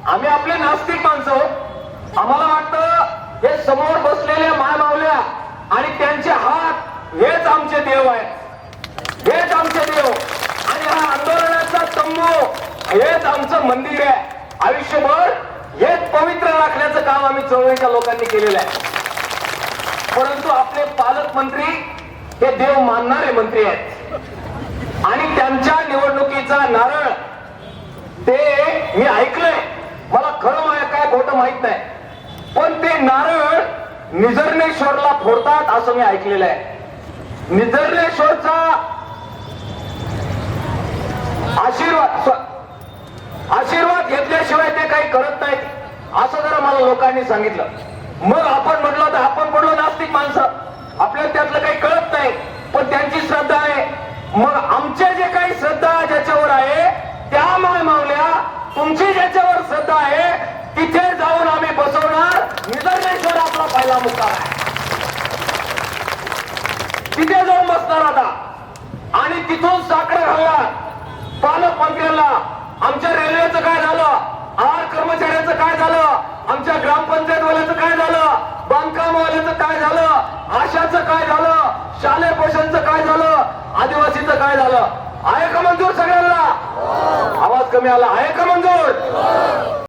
आम्ही आपले नास्तिक माणसं आहोत. आम्हाला वाटतं हे समोर बसलेल्या मायमावल्या आणि त्यांचे हात हेच आमचे देव आहेत, हेच आमचे देव. आणि हा आंदोलनाचा तंबू हेच आमचं मंदिर आहे. आयुष्यभर हेच पवित्र राखण्याचं काम आम्ही चळवळीच्या लोकांनी केलेलं आहे. परंतु आपले पालकमंत्री हे देव मानणारे मंत्री आहेत आणि त्यांच्या निवडणुकीचा नारळ ते मी ऐकलंय, मला खरं काय खोटं माहित नाही, पण ते नारळ निजर्णेश्वरला फोडतात असं मी ऐकलेलं आहे. निजर्णेश्वरचा आशीर्वाद घेतल्याशिवाय ते काही करत नाहीत असं जरा मला लोकांनी सांगितलं. मग आपण म्हटलं तर आपण पडलो नास्तिक माणसं, आपल्याला त्यातलं काही कळत नाही, पण त्यांची श्रद्धा आहे. मग आमचे जे काही श्रद्धा ज्याच्यावर आहे त्या मायमावल्या तुमची ज्याच्यावर श्रद्धा आहे तिथे जाऊन आम्ही बसवणार. निजर्णेश्वर आपला पहिला मुक्काम आहे, तिथे जाऊन बसणार आता आणि तिथून साखर घालणार. पालकमंत्र्यांना आमच्या रेल्वेचं काय झालं, आहार कर्मचाऱ्याचं काय झालं, आमच्या ग्रामपंचायत वाल्याचं काय झालं, बांधकाम वाल्याचं काय झालं, आशाचं काय झालं, शालेय पोषणचं काय झालं, आदिवासीचं काय झालं. आहे का मंजूर सगळ्यांना? आवाज कमी आला, आहे का मंजूर?